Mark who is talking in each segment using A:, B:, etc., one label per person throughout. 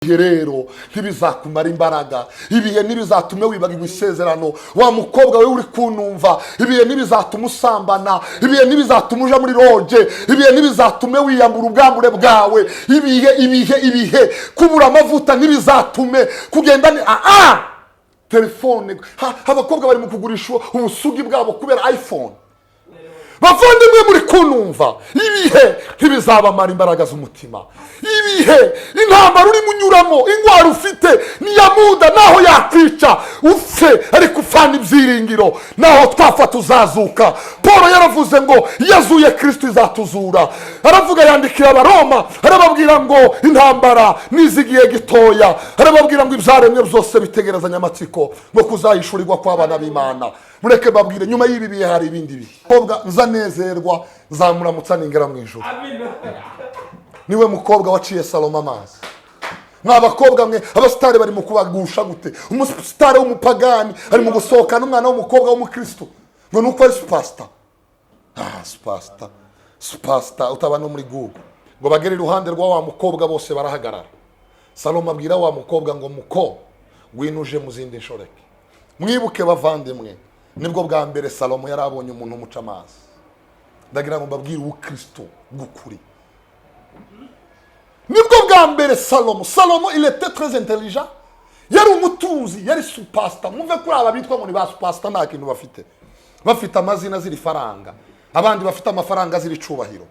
A: rero ntibizakumara imbaraga, ibihe ntibizatume wibagirwa isezerano. Wa mukobwa we uri kunumva, ibihe ntibizatume usambana, ibihe ntibizatume uja muri roje, ibihe ntibizatume wiyambura ubwambure bwawe, ibihe kubura amavuta ntibizatume kugenda telefone. Abakobwa bari mu kugurisha ubusugi bwabo kubera iPhone. Bavandimwe muri kunumva, ibihe ntibizabamara imbaraga z'umutima. Ibihe intambara uri munyuramo, ingwara ufite niyamuda naho yakwica upfe, ariko ufana ibyiringiro naho twafata uzazuka. Paul yaravuze ngo yazuye Kristo izatuzura. Aravuga yandikira Abaroma, arababwira ngo intambara nizigiye gitoya, arababwira ngo ibyaremwe byose bitegerezanya amatsiko ngo kuzayishurirwa kw'abana b'Imana. Mureke babwire nyuma y'ibi bihe hari ibindi bihe. Mukobwa nzanezerwa zamuramutsa ningera mu ijuru. Niwe mukobwa waciye Salomo amazi. Mwabakobwa mwe abasitari bari mu kubagusha gute? Umusitari w'umupagani ari mu gusohokana umwana w'umukobwa w'umukristo ngo nuko ari superstar. Superstar utaba no muri Google. Ngo bagere iruhande rwa wa mukobwa bose barahagarara. Salomo abwira wa mukobwa ngo muko winuje mu zindi nshoreke. Mwibuke bavandimwe, nibwo bwa mbere Salomo yarabonye umuntu umuca amazi. Ndagira ngo mbabwire ubukristo bw'ukuri. Nibwo bwa mbere Salomo il était très intelligent. Yari umutunzi, yari superstar. Mwumve kuri aba bitwa ngo ni ba superstar nta kintu bafite. Bafite amazina ziri faranga, abandi bafite amafaranga ziri cubahiro.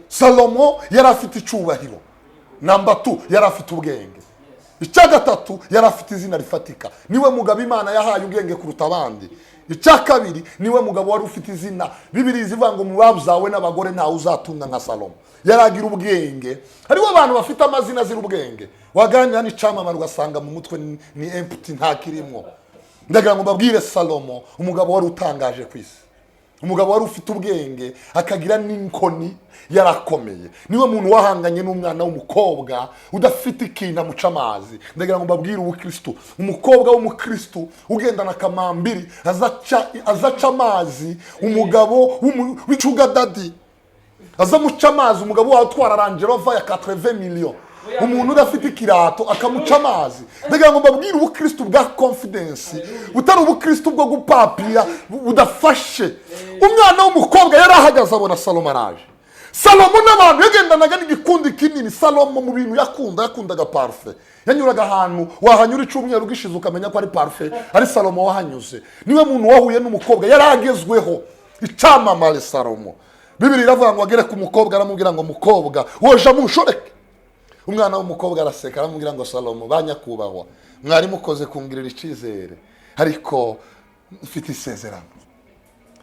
A: Salomo yari afite icubahiro. Number 2 yari afite ubwenge. Icya gatatu yari afite izina rifatika. Niwe mugabo Imana yahaye ubwenge kuruta abandi. Icya kabiri niwe mugabo wari ufite izina. Bibiliya ivuga ngo mu babuzawe n'abagore ntawe uzatunga nka Salomo. Yaragira ubwenge. Hariho abantu bafite amazina ziri ubwenge. Waganira n'icamamare ugasanga mu mutwe ni empty nta kirimo. Ndagira ngo mbabwire Salomo, umugabo wari utangaje ku isi. Umugabo wari ufite ubwenge, akagira n'inkoni yarakomeye. Niwe muntu wahanganye n'umwana w'umukobwa udafite ikintu amuca amazi. Ndagira ngo mbabwire ubukristo, umukobwa w'umukristo ugendana akamambiri azaca amazi, umugabo w'icuga dadi azamuca amazi, umugabo wawe utwara Range Rover ya 80 millions, umuntu udafite ikirato akamuca amazi. Ndagira ngo mbabwire ubukristo bwa confidence, butari ubukristo bwo gupapira budafashe. Umwana w'umukobwa yari ahagaze abona Salomo araje. Salomo n'abantu yagendanaga n'igikundi kinini. Salomo mu bintu yakundaga parfait. Yanyuraga ahantu wahanyura icumweru gishize ukamenya ko ari parfait, ari Salomo wahanyuze. Niwe muntu wahuye n'umukobwa yari agezweho, icamamare Salomo. Bibiliya iravuga ngo agere ku mukobwa aramubwira ngo mukobwa woja mu nshoreke. Umwana w'umukobwa araseka aramubwira ngo Salomo banyakubahwa, mwari mukoze kungirira icizere, ariko mfite isezerano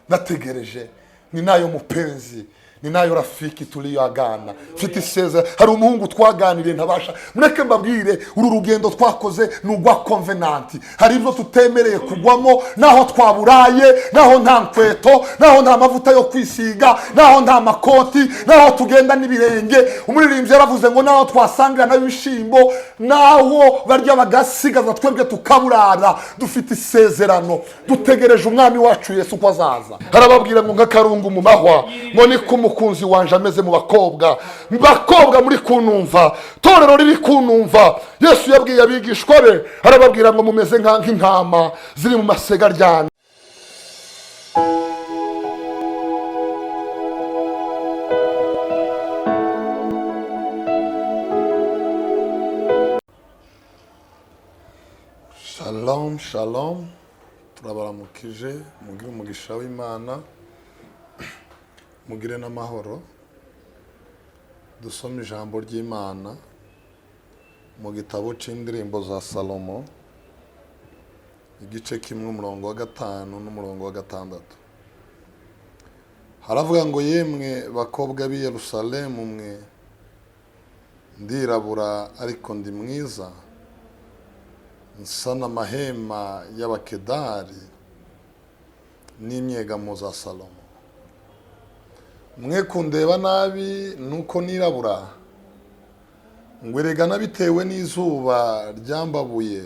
A: nategereje, ni nayo mupenzi, ni nayo rafiki tuliyoagana. Mfite isezerano. Hari umuhungu twaganiriye ntabasha. Mureke mbabwire uru rugendo twakoze n'ugwa covenant. Hari ibyo tutemereye kugwamo, naho twaburaye, naho nta nkweto, naho nta mavuta yo kwisiga, naho nta makoti, naho tugenda n'ibirenge. Umuririmbyi yaravuze ngo naho twasangira n'ibishimbo, naho barya bagasigaza twebwe tukaburara. Dufite isezerano, dutegereje umwami wacu Yesu ko azaza. Harababwira ngo nk'akarungu mu mahwa, ngo ni umukunzi wanje ameze mu bakobwa muri kunumva, torero riri kunumva. Yesu yabwiye abigishwa be, arababwira ngo mumeze nk'intama ziri mu masega ryane. Shalom shalom, turabaramukije, mugire umugisha w'Imana, mugire n'amahoro. Dusome ijambo ry'Imana mu gitabo c'indirimbo za Salomo, igice kimwe umurongo wa 5 n'umurongo wa 6. Haravuga ngo yemwe bakobwa b'i Yerusalemu mwe, ndirabura ariko ndi mwiza, nsa n'amahema y'abakedari n'imyegamo za Salomo. Mwe kundeba nabi nuko nirabura, ngwerega nabitewe n'izuba ryambabuye,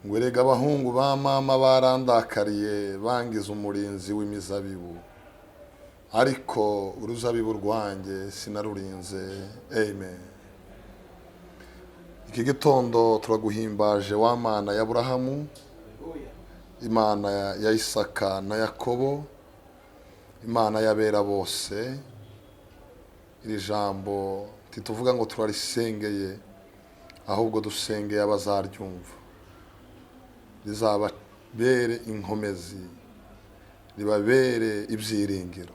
A: ngwerega abahungu ba mama barandakariye bangiza umurinzi w'imizabibu, ariko uruzabibu rwanjye sinarurinze. Amen. iki gitondo turaguhimbaje wa Mana ya Aburahamu, Imana ya Isaka na Yakobo, Imana y'abera bose. Iri jambo tituvuga ngo turarisengeye, ahubwo dusengeye abazaryumva, rizababere inkomezi, ribabere ibyiringiro,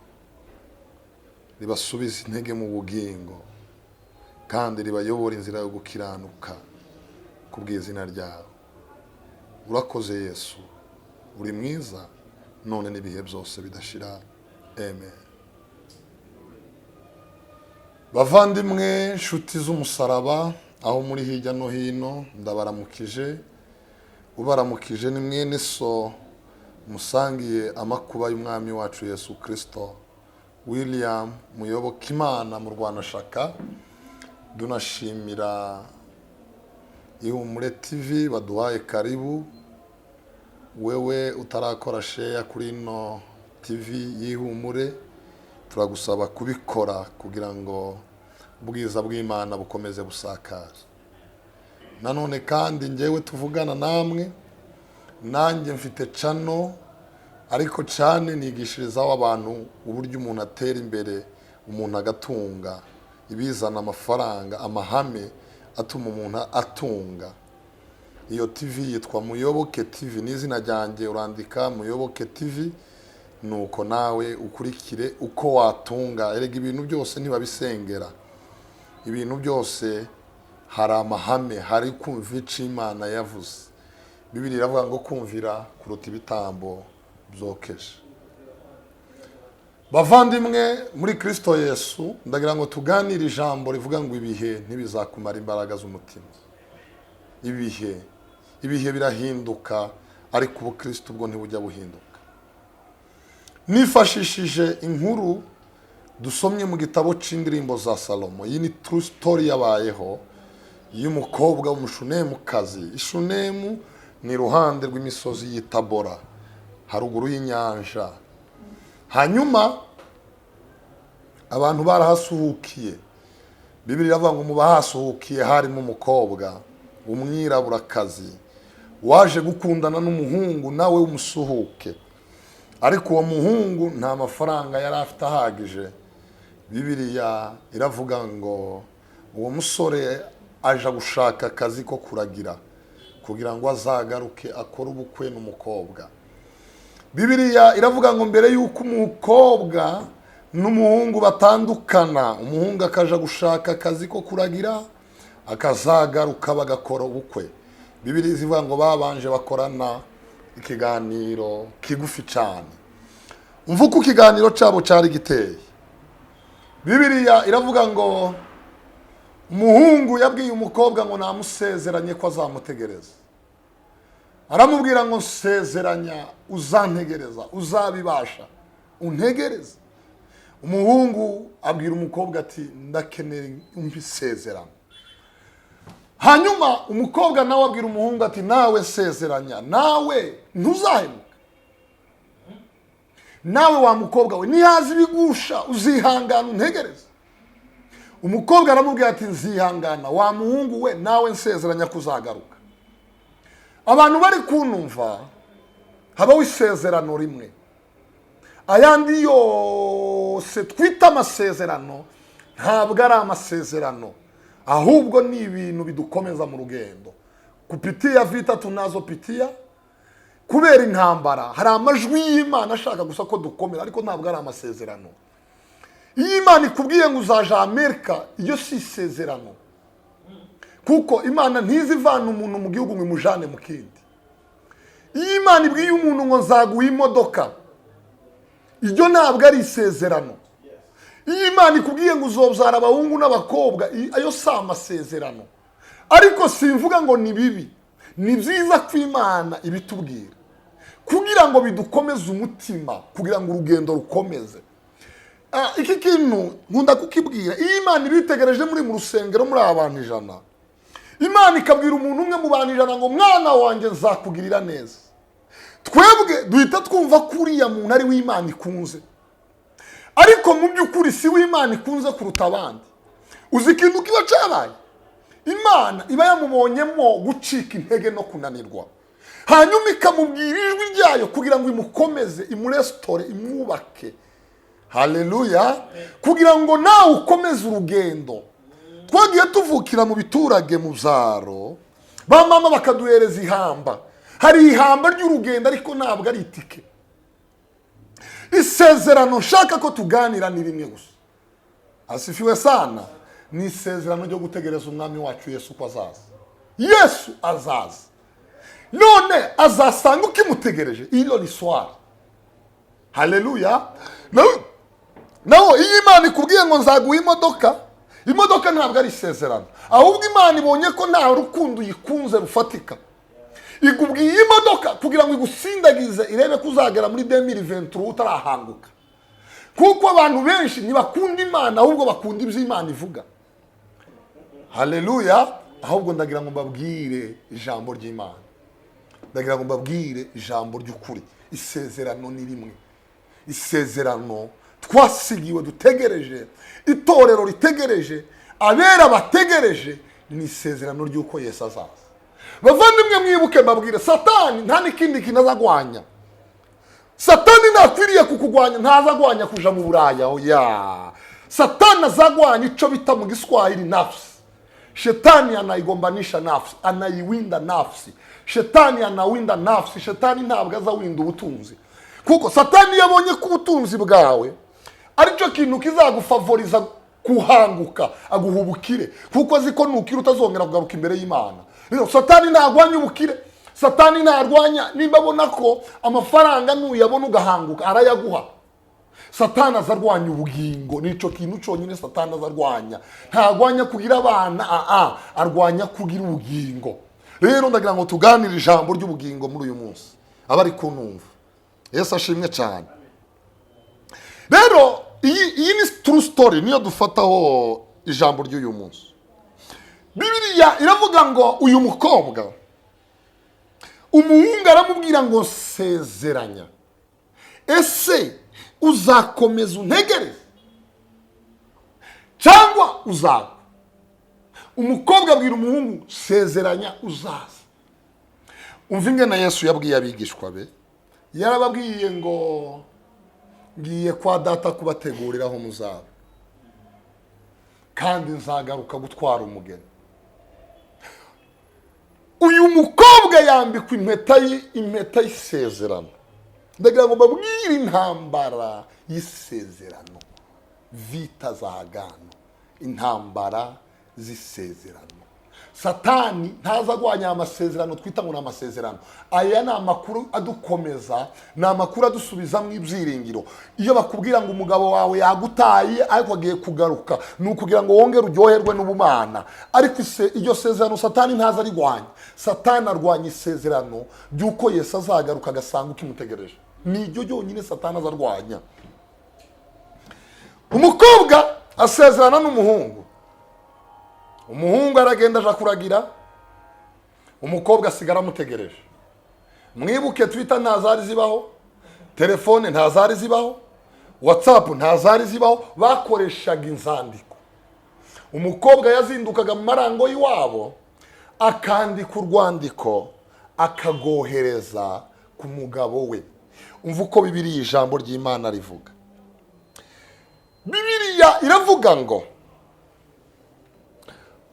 A: ribasubize intege mu bugingo, kandi ribayobora inzira yo gukiranuka kubw'izina ryawe. Urakoze Yesu, uri mwiza none n'ibihe byose bidashira. Amen. Bavandimwe, nshuti z'umusaraba, aho muri hirya no hino, ndabaramukije. Ubaramukije ni mwene so musangiye amakuba y'umwami wacu Yesu Kristo, William Muyoboka Imana mu Rwanashaka. Dunashimira Ihumure TV baduhaye karibu. Wewe utarakora share kuri ino TV y'Ihumure, turagusaba kubikora kugira ngo ubwiza bw'Imana bukomeze busakara. Nanone kandi ngewe tuvugana namwe, nanjye mfite channel, ariko cyane nigishirizaho abantu uburyo umuntu atera imbere, umuntu agatunga, ibizana amafaranga, amahame atuma umuntu atunga. Iyo TV yitwa Muyoboke TV, n'izina ryanjye urandika Muyoboke TV, nuko nawe ukurikire uko watunga. Erega ibintu byose ntibabisengera, ibintu byose hari amahame, hari kumva icyo Imana yavuze. Bibiliya iravuga ngo kumvira kuruta ibitambo byokeje. Bavandimwe muri Kristo Yesu, ndagira ngo tuganire ijambo rivuga ngo ibihe ntibizakumara imbaraga z'umutima. Ibihe birahinduka, ariko ubu Kristo ubwo ntibujya buhinduka. Nifashishije inkuru dusomye mu gitabo c'indirimbo za Salomo. Iyi ni true story yabayeho y'umukobwa w'umushunemukazi. Ishunemu ni iruhande rw'imisozi y'Itabora, haruguru y'inyanja. Hanyuma abantu barahasuhukiye. Bibiliya iravuga ngo mu bahasuhukiye harimo umukobwa w'umwiraburakazi waje gukundana n'umuhungu nawe w'umusuhuke, ariko uwo muhungu nta mafaranga yari afite ahagije. Bibiliya iravuga ngo uwo musore aja gushaka akazi ko kuragira kugira ngo azagaruke akore ubukwe n'umukobwa. Bibiliya iravuga ngo mbere yuko umukobwa n'umuhungu batandukana, umuhungu akaja gushaka akazi ko kuragira, akazagaruka bagakora ubukwe. Bibiliya ivuga ngo babanje bakorana ikiganiro kigufi cyane. Umva uko ikiganiro cyabo cyari giteye. Bibiliya iravuga ngo umuhungu yabwiye umukobwa ngo namusezeranye ko azamutegereza. Aramubwira ngo nsezeranya uzantegereza, uzabibasha, untegereza. Umuhungu abwira umukobwa ati ndakeneye umpisezerano. Hanyuma umukobwa nawe abwira umuhungu ati nawe nsezeranya, nawe ntuzahemuka. Nawe wa mukobwa we nihaza ibigusha uzihangana untegereza. Umukobwa aramubwira ati nzihangana, wa muhungu we nawe nsezeranya kuzagaruka. Abantu bari kunumva, habaho isezerano rimwe. Ayandi yose twita amasezerano ntabwo ari amasezerano, ahubwo ni ibintu bidukomeza mu rugendo. Kupitia vita tunazopitia, kubera intambara hari amajwi y'Imana ashaka gusa ko dukomera, ariko ntabwo ari amasezerano. Iyo Imana ikubwiye ngo uzaja Amerika, iyo si isezerano, kuko Imana ntizivana umuntu mu gihugu ngo imujane mu kindi. Iyo Imana ibwiye umuntu ngo nzaguha imodoka, iryo ntabwo ari isezerano. Iyo Imana ikubwiye ngo uzobyara abahungu n'abakobwa, ayo si amasezerano. Ariko simvuga ngo ni bibi, ni byiza ko Imana ibitubwira kugira ngo bidukomeze umutima, kugira ngo urugendo rukomeze. Iki kintu nkunda kukibwira. Iyo Imana ibitegereje muri mu rusengero muri abantu 100, Imana ikabwira umuntu umwe mu bantu 100 ngo mwana wanjye nzakugirira neza, twebwe duhita twumva ko uriya muntu ari w'Imana ikunze. Ariko mu by'ukuri si w'Imana ikunze kuruta abandi. Uzi ikintu kiba cyabaye? imana iba yamubonyemo gucika intege no kunanirwa, hanyuma ikamubwira ijwi ryayo kugira ngo imukomeze, imurestore, imwubake. Haleluya. Kugira ngo nawe ukomeze urugendo. Twagiye tuvukira mu biturage mu byaro, ba mama bakaduhereza ihamba. Hari ihamba ry'urugendo ariko ntabwo ari itike. Isezerano nshaka ko tuganira ni rimwe gusa. Asifiwe sana. Ni isezerano ryo gutegereza umwami wacu Yesu ko azaza. Yesu azaza. None azasanga ukimutegereje. Ilo ni swali. Haleluya. Naho iyi Imana ikubwiye ngo nzaguha imodoka ntabwo ari isezerano. Ahubwo Imana ibonye ko nta rukundo yikunze rufatika, ikubwiye imodoka kugira ngo igusindagize irebe ko uzagera muri 2023 utarahanguka. Kuko abantu benshi ntibakunda Imana, ahubwo bakunda ibyo Imana ivuga. Haleluya. Ahubwo ndagira ngo mbabwire ijambo ry'Imana, ndagira ngo mbabwire ijambo ry'ukuri. Isezerano ni rimwe. Isezerano twasigiwe dutegereje, itorero ritegereje, abera bategereje, ni isezerano ry'uko Yesu azaza. Bavandimwe mwibuke mbabwire, Satani nta n'ikindi kintu azagwanya. Satani nakwiriye kukugwanya, ntazagwanya kuja mu Buraya. Oya, Satani azagwanya ico bita mu Giswahili nafsi. Shetani anaigombanisha nafsi, anaiwinda nafsi. Shetani anawinda nafsi. Shetani ntabwo azawinda ubutunzi, kuko Satani yabonye ko ubutunzi bwawe aricyo kintu kizagufavoriza kuhanguka, aguhubukire, kuko azi ko nukira utazongera kugaruka imbere y'Imana. Rero Satani ntarwanya ubukire. Satani ntarwanya nimba abona ko amafaranga nuyabona ugahanguka arayaguha. Satani azarwanya ubugingo, nico kintu cyonyine Satani azarwanya. Ntarwanya kugira abana, arwanya kugira ubugingo. Rero ndagira ngo tuganire ijambo ry'ubugingo muri uyu munsi, abari kunumva. Yesu ashimwe cyane. Rero iyi ni true story, niyo dufataho ijambo ry'uyu munsi. Bibiliya iravuga ngo uyu mukobwa, umuhungu aramubwira ngo sezeranya, ese uzakomeza untegereze cyangwa uzapfa? Umukobwa abwira umuhungu sezeranya uzaza. Umva ingene Yesu yabwiye abigishwa be. Yarababwiye ngo ngiye kwa data kubategurira aho muzaba, kandi nzagaruka gutwara umugeni. Uyu mukobwa yambikwa impeta y'isezerano. Ndagira ngo babwire intambara y'isezerano, vita za agano, intambara z'isezerano. Satani ntazagwanya amasezerano twita ngo n'amasezerano. Aya ni amakuru adukomeza, ni amakuru adusubiza mu ibyiringiro. Iyo bakubwira ngo umugabo wawe yagutaye ariko agiye kugaruka, ni ukugira ngo wongere uryoherwe n'ubumana. Ariko iryo sezerano Satani ntazarigwanya. Satani arwanya isezerano by'uko Yesu azagaruka agasanga ukimutegereje. Ni iryo ryonyine Satani azarwanya. Umukobwa asezerana n'umuhungu. Umuhungu aragenda aja kuragira, umukobwa asigara amutegereje. Mwibuke Twitter ntazari zibaho, telefone ntazari zibaho, WhatsApp ntazari zibaho, bakoreshaga inzandiko. Umukobwa yazindukaga mu marango y'iwabo, akandika urwandiko, akagohereza ku mugabo we. Umva uko Bibiliya ijambo ry'Imana rivuga. Bibiliya iravuga ngo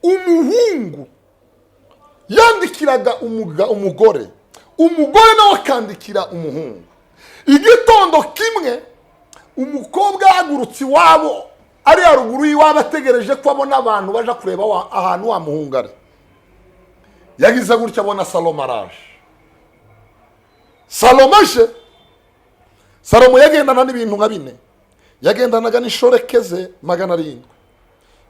A: umuhungu yandikiraga umugore, umugore nawe akandikira umuhungu. Igitondo kimwe umukobwa yagurutse iwabo, ari haruguru y'iwabo ategereje ko abona abantu baje kureba ahantu wa muhungu ari. Yagize gutya abona Salomo araje. Salomo yagendana n'ibintu nka 4. Yagendanaga n'ishorekeze 700,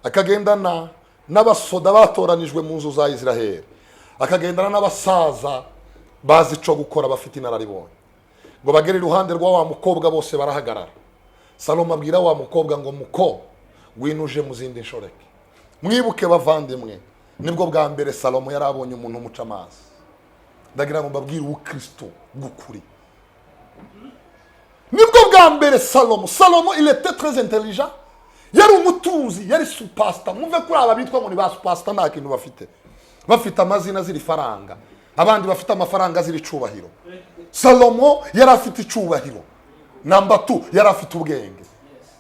A: akagendana n'abasoda batoranijwe mu nzu za Israel, akagendana n'abasaza bazi ico gukora bafite inararibonye. Ngo bagere iruhande rwa wa mukobwa bose barahagarara. Salomo abwira wa mukobwa ngo muko winuje mu zindi nshoreke. Mwibuke bavandimwe, nibwo bwa mbere Salomo yarabonye umuntu umuca amazi. Ndagira ngo mbabwire ubukristo bw'ukuri. Nibwo bwa mbere Salomo il était très intelligent. yari umutunzi, yari supasita. Mwumve kuri aba bitwa ngo ni ba supasita nta kintu bafite. Bafite amazina ziri faranga, abandi bafite amafaranga ziri icubahiro. Salomo yari afite icubahiro. Namba 2 yari afite ubwenge.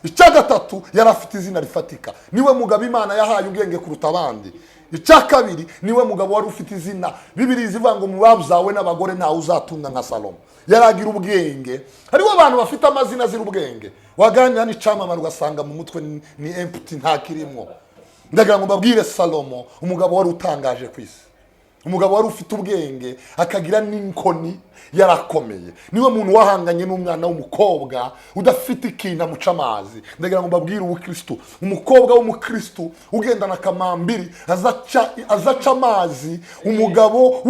A: Icya gatatu yari afite izina rifatika. Niwe mugabo Imana yahaye ubwenge kuruta abandi. Icya kabiri niwe mugabo wari ufite izina. Bibiliya ivuga ngo mu babuzawe n'abagore ntawe uzatunga nka Salomo. Yaragira ubwenge. Hariho abantu bafite amazina ziri ubwenge. Waganira n'icamamare ugasanga mu mutwe ni empty nta kirimo. Ndagira ngo mbabwire Salomo umugabo wari utangaje ku isi. Umugabo wari ufite ubwenge akagira n'inkoni yarakomeye. Niwe muntu wahanganye n'umwana w'umukobwa udafite ikintu amuca amazi. Ndagira ngo mbabwire ubukristo, umukobwa w'umukristo ugendana akamambiri azaca amazi, umugabo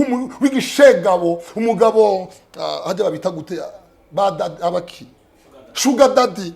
A: w'igishegabo, umugabo hajya babita gute abaki sugar daddy,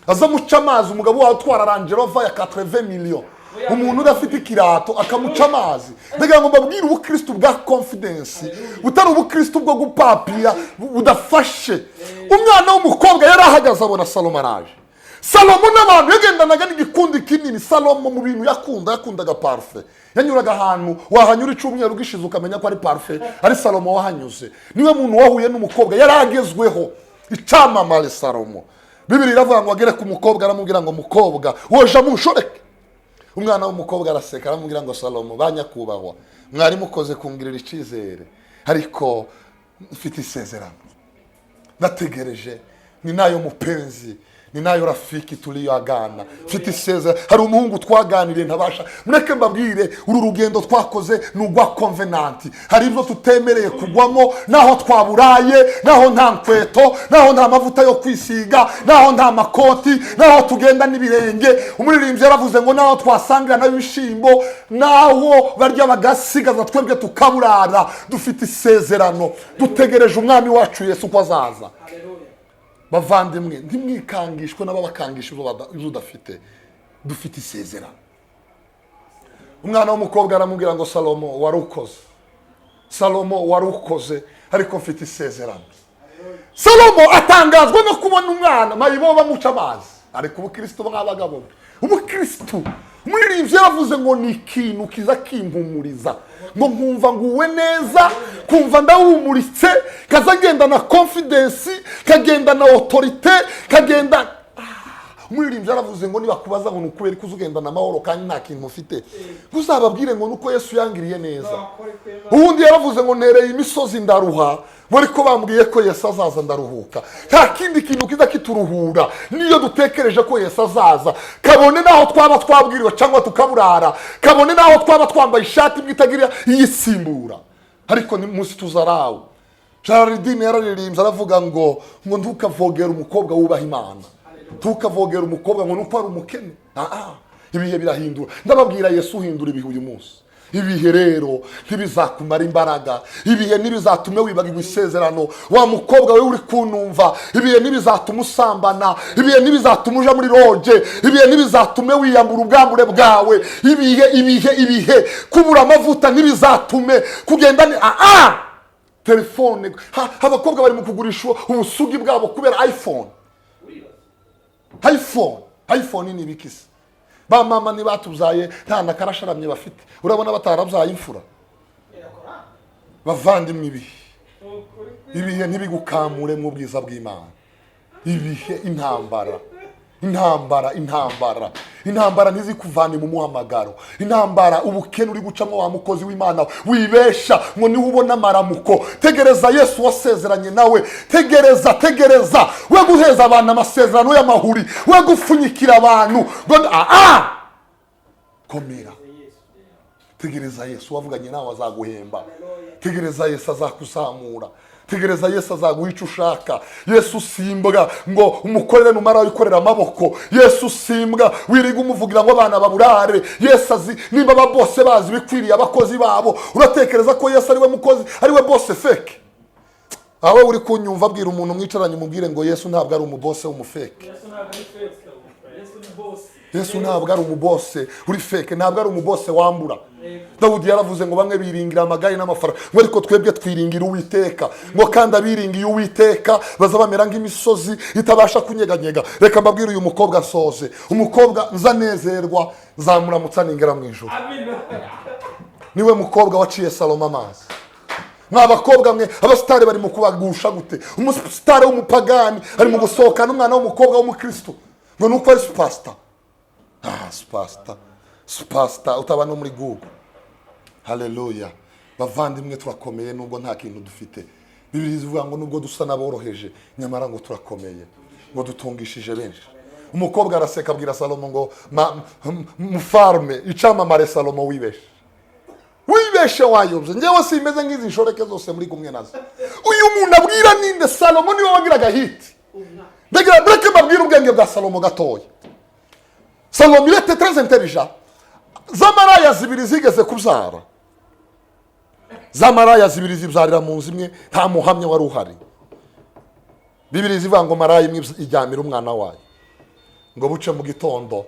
A: azamuca amazi, umugabo watwara Range Rover ya 80 million, umuntu udafite ikirato akamuca amazi. Ndagira ngo mbabwire ubukristo bwa confidence, butari ubukristo bwo gupapira budafashe. Umwana w'umukobwa yari ahagaze abona Salomo araje. Salomo n'abantu yagendanaga n'igikundi kinini. Salomo mu bintu yakundaga parfum. Yanyuraga ahantu wahanyura icumweru gishize ukamenya ko ari parfum, ari Salomo wahanyuze. Niwe muntu wahuye n'umukobwa yaragezweho, icamamare Salomo. Bibiliya iravuga ngo agere ku mukobwa aramubwira ngo mukobwa woja mushoreke. Umwana w'umukobwa araseka aramubwira ngo Salomo banyakubahwa mwari mukoze kungirira icizere, ariko mfite isezerano nategereje, ni nayo mupenzi, ni nayo rafiki tuliyoagana. Mfite isezerano. Hari umuhungu twaganiriye ntabasha. Mureke mbabwire uru rugendo twakoze nugwa covenant. Hari ibyo tutemereye kugwamo, naho twaburaye, naho nta nkweto, naho nta mavuta yo kwisiga, naho nta makoti, naho tugenda n'ibirenge. Umuririmbyi yaravuze ngo naho twasangira n'ibishimbo, naho barya bagasigaza twebwe tukaburara. Dufite isezerano, dutegereje umwami wacu Yesu ko azaza. Bavandimwe ntimwikangishwe n'ababakangisha ibyo udafite. Dufite isezerano. Umwana w'umukobwa aramubwira ngo Salomo warukoze, Salomo warukoze, ariko mfite isezerano. Salomo atangazwa no kubona umwana mayibo bamuca amazi. Ariko ubukristo bw'abagabo, ubukristo umuririmbyi yaravuze ngo ni ikintu kiza kimpumuriza, ngo nkumva nguwe neza, kumva ndahumuritse, kazagenda na confidence, kagenda na autorite, kagenda umuririmbyi yaravuze ngo niba kubaza ngo nukubera kuzugenda na mahoro kandi nta kintu ufite, uzababwire ngo nuko Yesu yangiriye neza. Ubundi yaravuze ngo nereye imisozi ndaruha, bari ko bambwiye ko Yesu azaza ndaruhuka. Nta kindi kintu kiza kituruhura niyo dutekereje ko Yesu azaza. Kabone naho twaba twabwiriwe cyangwa tukaburara, kabone naho twaba twambaye ishati bwitagira iyisimbura, ariko ni munsi tuzarawo. Jaridine yararirimbye aravuga ngo ntukavogera umukobwa wubaha Imana, ntukavogera umukobwa ngo nuko ari umukene. Ibihe birahindura. Ndababwira Yesu uhindura ibihe uyu munsi. Ibihe rero ntibizakumara imbaraga, ibihe ntibizatume wibagirwa isezerano. Wa mukobwa we uri kunumva, ibihe ntibizatuma usambana, ibihe ntibizatuma uja muri roje, ibihe ntibizatume wiyambura ubwambure bwawe, ibihe kubura amavuta ntibizatume kugenda ni telefone. Abakobwa bari mu kugurisha ubusugi bwabo kubera iPhone ni bikisi. Ba mama ni batuzaye nta nakarasharamye bafite, urabona batarabyaye imfura. Bavandimwe ibihe ntibigukamure mu bwiza bw'Imana. Ibihe intambara ntizikuvane mu muhamagaro. Intambara ubukene uri gucamo wa mukozi w'Imana wibesha ngo niho ubona amaramuko. Tegereza Yesu wasezeranye nawe. Tegereza we guheza abantu amasezerano y'amahuri, we gupfunyikira abantu komera. Tegereza Yesu wavuganye nawe azaguhemba. Tegereza Yesu azakuzamura. Tegereza Yesu azaguha icyo ushaka. Yesu simbwa ngo umukorere numara wikorera amaboko. Yesu simbwa wiriga umuvugira ngo abana baburare. Yesu azi nimba aba bose bazi bikwiriye abakozi babo. Uratekereza ko Yesu ari we mukozi, ari we boss fake? Aho uri kunyumva abwira umuntu mwicaranye mubwire ngo Yesu ntabwo ari umubose w'umufeke. Yesu ntabwo ari umubose uri feke, ntabwo ari umubose wambura. Dawudi yaravuze ngo bamwe biringira amagare n'amafaranga, ngo ariko twebwe twiringira Uwiteka, ngo kandi abiringiye Uwiteka baza bamera nk'imisozi itabasha kunyeganyega. Reka mbabwire uyu mukobwa asoze, umukobwa nzanezerwa zamuramutsa ningera mu ijuru. Niwe mukobwa waciye Salomo amazi. Mwabakobwa mwe abasitari bari mu kubagusha gute? Umusitari w'umupagani ari mu gusohokana umwana w'umukobwa w'umukristo, ngo nuko ari superstar. Superstar utaba no muri Google. Haleluya. Bavandimwe turakomeye nubwo nta kintu dufite. Bibiliya ivuga ngo nubwo dusa naboroheje nyamara ngo turakomeye, ngo dutungishije benshi. Umukobwa araseka abwira Salomo ngo mufarme icamamare Salomo wibeshe wayobye, njyewe simeze nk'izi nshoreke zose muri kumwe nazo. Uyu muntu abwira ninde? Salomo niwe wagiraga hiti. Ndagira breke babwira ubwenge bwa Salomo gatoya. Salomo il était très intelligent. Zamaraya zibiri zigeze kubyara. Zamaraya zibiri zibyarira mu nzu imwe, nta muhamya wari uhari. Bibiliya ivuga ngo maraya imwe ijyamira umwana wayo, ngo buce mu gitondo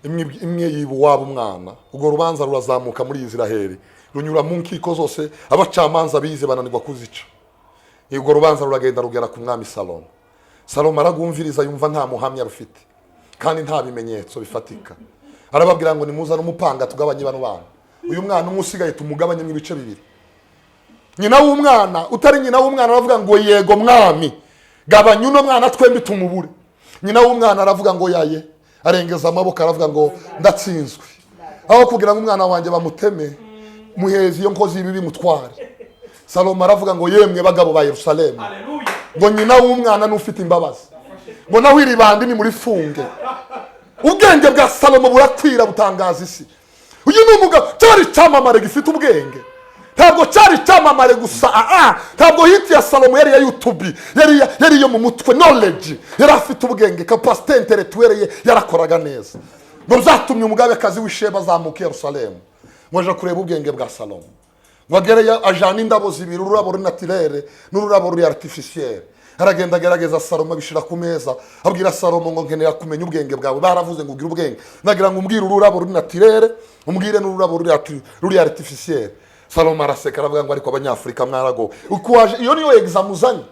A: imwe yiba uwabo umwana. Ubwo rubanza rurazamuka muri Isiraheli, runyura mu nkiko zose, abacamanza bize bananirwa kuzica. Ubwo rubanza ruragenda rugera ku mwami Salomo. Salomo aragumviriza yumva nta muhamya rufite kandi nta bimenyetso bifatika. Arababwira ngo nimuza n'umupanga tugabanye bano bana. Uyu mwana umwe usigaye tumugabanye mu ibice bibiri. Nyina w'umwana utari nyina w'umwana aravuga ngo yego mwami, gabanya uno mwana twembi tumubure. Nyina w'umwana aravuga ngo yaye, arengeza amaboko aravuga ngo ndatsinzwe. Aho kugira ngo umwana wanjye bamuteme, muhezi iyo nkozi ibibi mutware. Salomo aravuga ngo yemwe bagabo ba Yerusalemu, ngo nyina w'umwana n'ufite imbabazi, ngo naho iri bandi ni muri funge. Ubwenge bwa Salomo burakwira butangaza isi. Uyu ni umugabo cyari cyamamare gifite ubwenge. Ntabwo cyari cyamamare gusa, ntabwo hiti ya Salomo yari ya YouTube, yari yo mu mutwe, knowledge. Yari afite ubwenge, capacité intellectuelle yarakoraga neza. Ngo zatumye umugabekazi w'Isheba azamuka Yerusalemu, ngo aje kureba ubwenge bwa Salomo. Ngo agereyo ajana indabo zibiri, ururabo ruri naturel n'ururabo ruri artificiel. Aragenda agerageza Salomo bishira ku meza, abwira Salomo ngo nkenera kumenya ubwenge bwawe. Baravuze ngo ugira ubwenge, nagira ngo umbwire ururabo ruri naturel, umbwire n'ururabo ruri artificiel. Salomo araseka aravuga ngo ariko abanyafrika mwarago ukwaje iyo niyo examuzanye.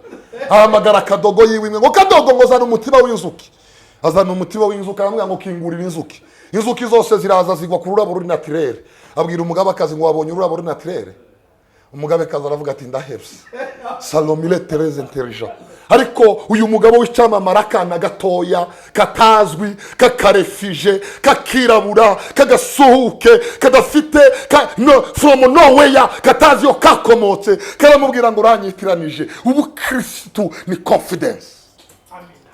A: Ahamagara kadogo yiwe ngo kadogo ngo zana umutima w'inzuki. Azana umutima w'inzuki aravuga ngo kingurira inzuki. Inzuki zose ziraza zigwa ku rurabo ruri naturel. Abwira umugabekazi ngo wabonye ururabo ruri naturel. Umugabekazi aravuga ati ndahebse. Salomo il est très intelligent. Ariko uyu mugabo w'icyamamare akana gatoya katazwi, kakarefije, kakirabura, kagasuhuke, kadafite from nowhere, katazi yo kakomotse, karamubwira ngo uranyitiranije. Ubu Kristo ni confidence.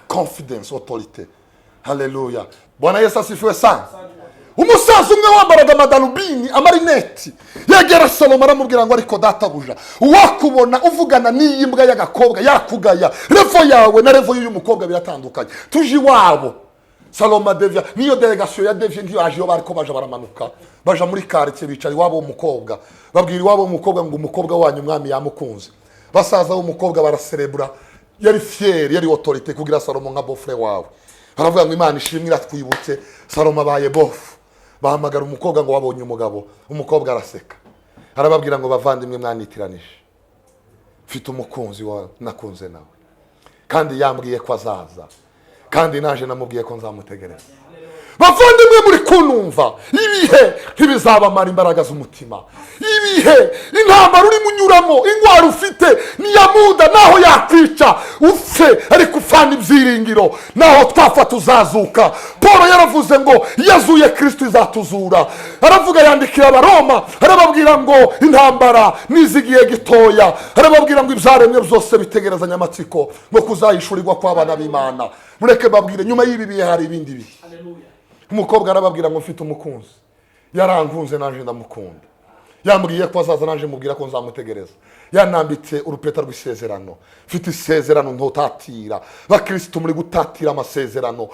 A: Confidence, autorité. Haleluya. Bwana Yesu asifiwe sana. Umusaza umwe wambaraga amadarubini, amarineti, yegera Salomo aramubwira ngo ariko databuja, uwakubona uvugana n'iyi mbwa y'agakobwa yakugaya. Revo yawe na revo y'uyu mukobwa biratandukanye. Tuje iwabo. Salomo devya, niyo delegation ya devya ngiyo aje yo bariko baje baramanuka. Baja muri quartier bicara iwabo w'umukobwa. Babwira iwabo w'umukobwa ngo umukobwa wanyu umwami yamukunze. Basaza w'umukobwa baraserebura. Yari fier, yari autorité kugira Salomo nka bofre wawe. Baravuga ngo Imana ishimwe iratwibutse, Salomo abaye bofu. Bahamagara umukobwa ngo wabonye umugabo. Umukobwa araseka, arababwira ngo bavandimwe mwanitiranije, mfite umukunzi wa nakunze nawe kandi yambwiye ko azaza, kandi naje namubwiye ko nzamutegereza. Bavandimwe muri kunumva, ibihe ntibizabamara imbaraga z'umutima. Ibihe intambara uri munyuramo, ingwara ufite niyamuda naho yakwica upfe, ariko ufana ibyiringiro naho twafata uzazuka. Paul yaravuze ngo yazuye Kristo izatuzura. Aravuga yandikira Abaroma, arababwira ngo intambara nizigiye gitoya, arababwira ngo ibyaremwe byose bitegerezanya amatsiko ngo kuzayishurirwa kw'abana b'Imana. Mureke babwire nyuma y'ibi bihe hari ibindi bihe. Umukobwa arababwira ngo mfite umukunzi, yarankunze naje ndamukunda, yambwiye ko azaza naje mubwira ko nzamutegereza, yanambitse urupeta rw'isezerano. Mfite isezerano ntotatira. Bakristo muri gutatira amasezerano,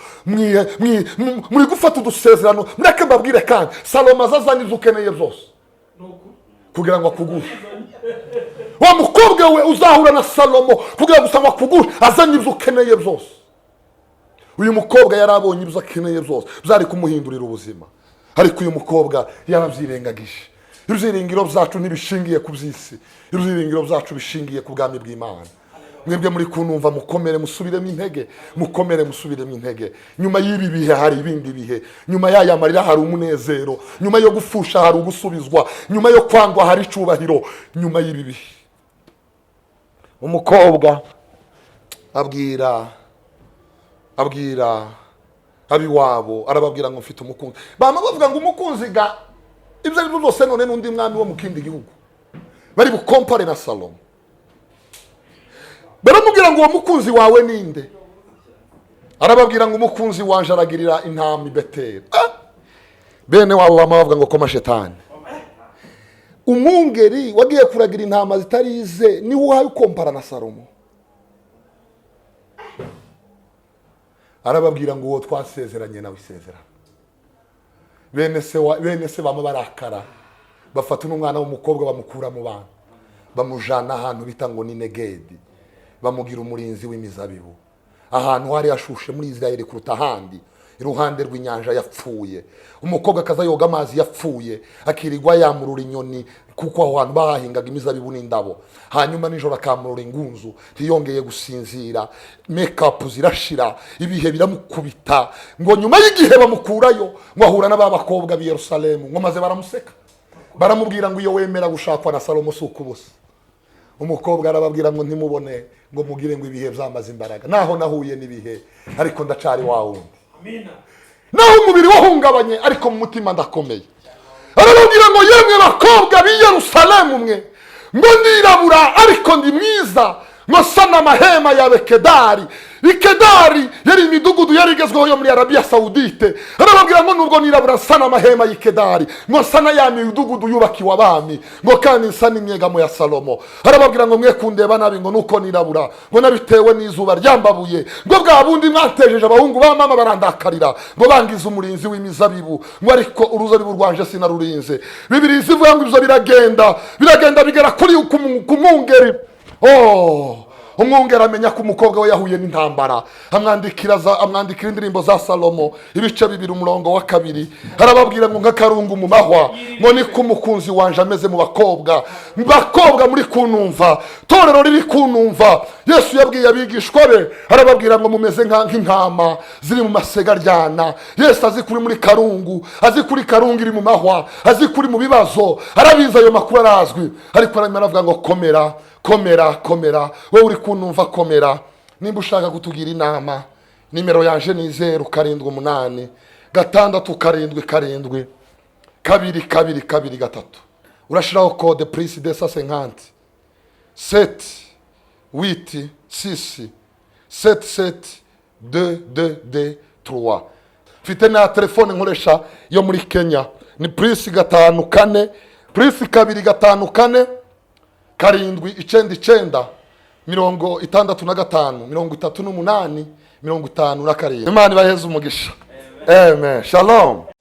A: muri gufata udusezerano. Mureke mbabwire kandi Salomo azazana ibyo ukeneye byose kugira ngo akugushe. Wa mukobwa we uzahura na Salomo kugira ngo akugushe, azanye ibyo ukeneye byose. uyu mukobwa yari abonye ibyo akeneye byose byari kumuhindurira ubuzima, ariko uyu mukobwa yarabyirengagije. Ibyiringiro byacu ntibishingiye ku by'isi, ibyiringiro byacu bishingiye ku bwami bw'Imana. Mwebwe muri kunumva mukomere musubiremo intege, mukomere musubiremo intege. Nyuma y'ibi bihe hari ibindi bihe, nyuma y'aya marira hari umunezero, nyuma yo gufusha hari ugusubizwa, nyuma yo kwangwa hari icubahiro. Nyuma y'ibi bihe umukobwa abwira abiwabo, arababwira ngo mfite umukunzi. Bama bavuga ngo umukunzi ga ibyo ari byo byose none n'undi mwami wo mu kindi gihugu bari bukompare na Salomo. Baramubwira ngo uwo mukunzi wawe ninde? Arababwira ngo umukunzi wanje aragirira intama i Beteli. Bene wabo bama bavuga ngo koma shetani. Umwungeri wagiye kuragira intama zitarize ni uhaye ukompara na Salomo. Arababwira ngo uwo twasezeranye nawe isezerano. Bene se bama barakara, bafata n'umwana w'umukobwa bamukura mu bantu, bamujana ahantu bita ngo ni Negedi, bamugira umurinzi w'imizabibu, ahantu hari hashushe muri Israeli kuruta ahandi, iruhande rw'inyanja yapfuye. Umukobwa akaza yoga amazi yapfuye, akirirwa yamurura inyoni kuko aho hantu bahahingaga imizabibu n'indabo. Hanyuma nijoro akamurura ingunzu, ntiyongeye gusinzira, makeup zirashira, ibihe biramukubita. Ngo nyuma y'igihe bamukurayo, ngo ahura n'abakobwa b'i Yerusalemu, ngo maze baramuseka, baramubwira ngo iyo wemera gushakwa na Salomo si ukubusa. Umukobwa arababwira ngo ntimubone ngo mugire ngo ibihe byamaze imbaraga, naho nahuye n'ibihe ariko ndacari wa wundi. Amina. Naho umubiri wahungabanye ariko mu mutima ndakomeye. Arababwira ngo yemwe bakobwa b'i Yerusalemu mwe, ngo ndirabura ariko ndi mwiza, ngo sana amahema ya Kedari. Ikedari yari imidugudu yari igezweho yo muri Arabia Saudite. Arababwira ngo nubwo nirabura sana amahema y'Ikedari, ngo sana ya midugudu yubakiwe abami, ngo kandi sana imyegamo ya Salomo. Arababwira ngo mwe kundeba nabi ngo nuko nirabura, ngo nabitewe n'izuba ryambabuye, ngo bwa bundi mwatejeje abahungu ba mama barandakarira, ngo bangize umurinzi w'imizabibu, ngo ariko uruzabibu rwanje sinarurinze. Bibiri zivuga ngo ibyo biragenda bigera kuri ku mwungeri. Umwungeri amenya ko umukobwa we yahuye n'intambara, amwandikira indirimbo za Salomo ibice 2 umurongo wa 2. Arababwira ngo nk'akarungu mu mahwa, ngo niko umukunzi wanje ameze mu bakobwa muri kunumva, torero riri kunumva. Yesu yabwiye abigishwa be, arababwira ngo mumeze nk'intama ziri mu masega ryana. Yesu azi kuri muri karungu, azi kuri karungu iri mu mahwa, azi kuri mu bibazo, arabiza ayo makuru arazwi. Ariko aravuga ngo komera, wowe uri kunumva komera. Nimba ushaka kutugira inama, nimero yanje ni 078 6 7 2 urashiraho code prise de 50 7 8 6 7 2 3. Mfite na telefone nkoresha yo muri Kenya, ni prise 54 prise 254 7 9 55 38 57. Imana ibaheze umugisha. Amen. Shalom.